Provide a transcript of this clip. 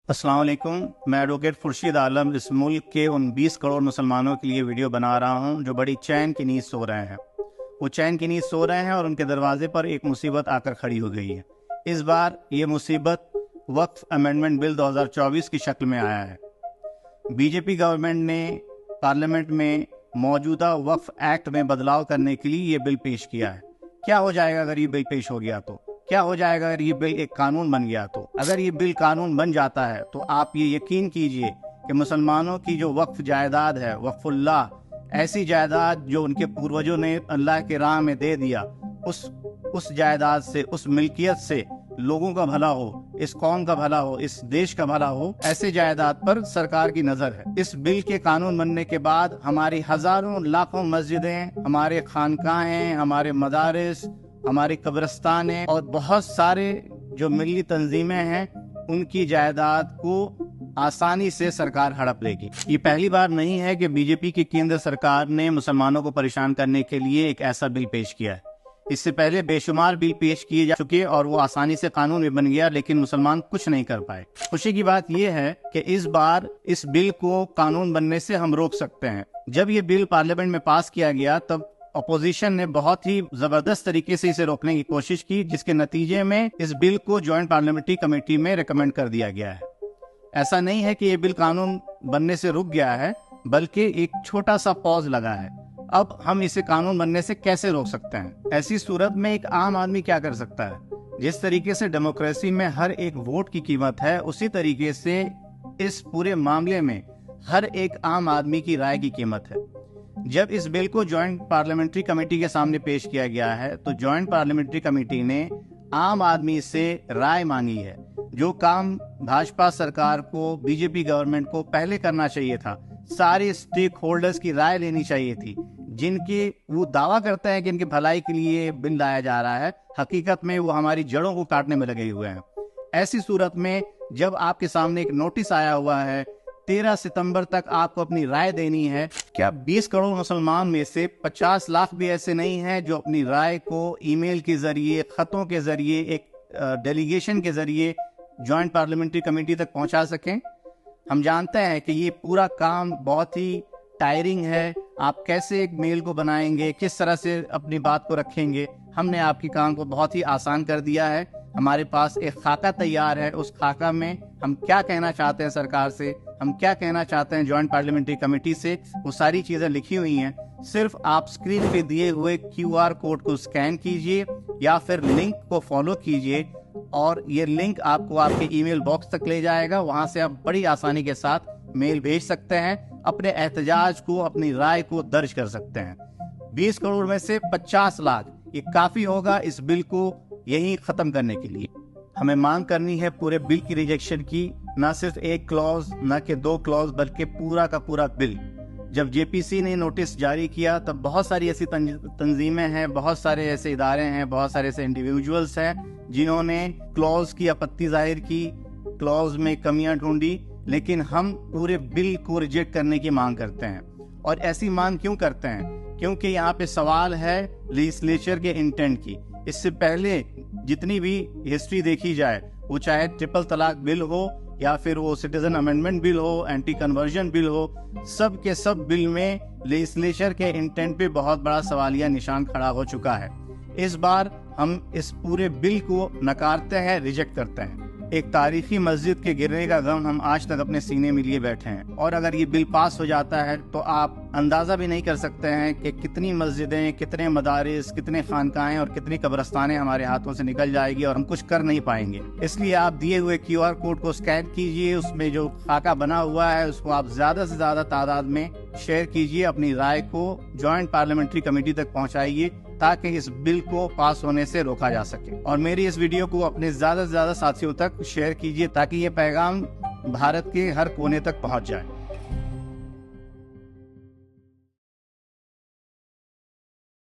अस्सलाम वालेकुम। मैं एडवोकेट खुर्शीद आलम इस मुल्क के उन 20 करोड़ मुसलमानों के लिए वीडियो बना रहा हूं जो बड़ी चैन की नींद सो रहे हैं। वो चैन की नींद सो रहे हैं और उनके दरवाजे पर एक मुसीबत आकर खड़ी हो गई है। इस बार ये मुसीबत वक्फ अमेंडमेंट बिल 2024 की शक्ल में आया है। बीजेपी गवर्नमेंट ने पार्लियामेंट में मौजूदा वक्फ एक्ट में बदलाव करने के लिए ये बिल पेश किया है। क्या हो जाएगा अगर ये बिल पेश हो गया तो? क्या हो जाएगा अगर ये बिल एक कानून बन गया तो? अगर ये बिल कानून बन जाता है तो आप ये यकीन कीजिए कि मुसलमानों की जो वक्फ जायदाद है, वक्फुल्लाह, ऐसी जायदाद जो उनके पूर्वजों ने अल्लाह के राह में दे दिया, उस जायदाद से, उस मिल्कियत से लोगों का भला हो, इस कौम का भला हो, इस देश का भला हो, ऐसे जायदाद पर सरकार की नजर है। इस बिल के कानून बनने के बाद हमारी हजारों लाखों मस्जिदें, हमारे खानकाहें, हमारे मदारिस, हमारी कब्रिस्तानें और बहुत सारे जो मिली तंजीमें हैं, उनकी जायदाद को आसानी से सरकार हड़प लेगी। ये पहली बार नहीं है कि बीजेपी की केंद्र सरकार ने मुसलमानों को परेशान करने के लिए एक ऐसा बिल पेश किया है। इससे पहले बेशुमार बिल पेश किए जा चुके और वो आसानी से कानून भी बन गया, लेकिन मुसलमान कुछ नहीं कर पाए। खुशी की बात यह है कि इस बार इस बिल को कानून बनने से हम रोक सकते हैं। जब ये बिल पार्लियामेंट में पास किया गया तब अपोजिशन ने बहुत ही जबरदस्त तरीके से इसे रोकने की कोशिश की, जिसके नतीजे में इस बिल को ज्वाइंट पार्लियामेंट्री कमेटी में रिकमेंड कर दिया गया है। ऐसा नहीं है कि ये बिल कानून बनने से रुक गया है, बल्कि एक छोटा सा पॉज लगा है। अब हम इसे कानून बनने से कैसे रोक सकते हैं? ऐसी सूरत में एक आम आदमी क्या कर सकता है? जिस तरीके से डेमोक्रेसी में हर एक वोट की कीमत है, उसी तरीके से इस पूरे मामले में हर एक आम आदमी की राय की कीमत है। जब इस बिल को ज्वाइंट पार्लियामेंट्री कमेटी के सामने पेश किया गया है तो ज्वाइंट पार्लियामेंट्री कमेटी ने आम आदमी से राय मांगी है। जो काम भाजपा सरकार को, बीजेपी गवर्नमेंट को पहले करना चाहिए था, सारे स्टेक होल्डर्स की राय लेनी चाहिए थी, जिनकी वो दावा करते हैं कि इनकी भलाई के लिए बिल लाया जा रहा है, हकीकत में वो हमारी जड़ों को काटने में लगे हुए हैं। ऐसी सूरत में जब आपके सामने एक नोटिस आया हुआ है, 13 सितंबर तक आपको अपनी राय देनी है, क्या 20 करोड़ मुसलमान में से 50 लाख भी ऐसे नहीं हैं जो अपनी राय को ईमेल के जरिए, खतों के जरिए, एक डेलीगेशन के जरिए ज्वाइंट पार्लियामेंट्री कमेटी तक पहुंचा सकें? हम जानते हैं कि ये पूरा काम बहुत ही टायरिंग है। आप कैसे एक मेल को बनाएंगे, किस तरह से अपनी बात को रखेंगे? हमने आपके काम को बहुत ही आसान कर दिया है। हमारे पास एक खाका तैयार है। उस खाका में हम क्या कहना चाहते हैं सरकार से, हम क्या कहना चाहते हैं ज्वाइंट पार्लियामेंट्री कमेटी से, वो सारी चीजें लिखी हुई हैं। सिर्फ आप स्क्रीन पे दिए हुए QR कोड को स्कैन कीजिए या फिर लिंक को फॉलो कीजिए और ये लिंक आपको आपके ईमेल बॉक्स तक ले जाएगा। वहां से आप बड़ी आसानी के साथ मेल भेज सकते हैं, अपने एहतजाज को, अपनी राय को दर्ज कर सकते हैं। 20 करोड़ में से 50 लाख, ये काफी होगा इस बिल को यही खत्म करने के लिए। हमें मांग करनी है पूरे बिल की रिजेक्शन की, ना सिर्फ एक क्लॉज, ना कि 2 क्लॉज, बल्कि पूरा का पूरा बिल। जब JPC ने नोटिस जारी किया तब बहुत सारी ऐसी तंजीमें हैं, बहुत सारे ऐसे इदारे हैं, बहुत सारे ऐसे इंडिविजुअल्स हैं जिन्होंने क्लॉज की आपत्ति जाहिर की, क्लॉज में कमियां ढूंढी, लेकिन हम पूरे बिल को रिजेक्ट करने की मांग करते हैं। और ऐसी मांग क्यों करते हैं? क्योंकि यहाँ पे सवाल है लेजिस्लेचर के इंटेंट की। इससे पहले जितनी भी हिस्ट्री देखी जाए, वो चाहे ट्रिपल तलाक बिल हो या फिर वो सिटीजन अमेंडमेंट बिल हो, एंटी कन्वर्जन बिल हो, सब के सब बिल में लेजिस्लेचर के इंटेंट पे बहुत बड़ा सवालिया निशान खड़ा हो चुका है। इस बार हम इस पूरे बिल को नकारते हैं, रिजेक्ट करते हैं। एक तारीखी मस्जिद के गिरने का गम हम आज तक अपने सीने में लिए बैठे हैं, और अगर ये बिल पास हो जाता है तो आप अंदाजा भी नहीं कर सकते हैं कि कितनी मस्जिदें, कितने मदारिस, कितने खानकाहें और कितनी कब्रिस्तानें हमारे हाथों से निकल जाएगी और हम कुछ कर नहीं पाएंगे। इसलिए आप दिए हुए QR कोड को स्कैन कीजिए, उसमें जो खाका बना हुआ है उसको आप ज्यादा से ज्यादा तादाद में शेयर कीजिए, अपनी राय को ज्वाइंट पार्लियामेंट्री कमेटी तक पहुंचाइए ताकि इस बिल को पास होने से रोका जा सके। और मेरी इस वीडियो को अपने ज्यादा से ज्यादा साथियों तक शेयर कीजिए ताकि ये पैगाम भारत के हर कोने तक पहुंच जाए।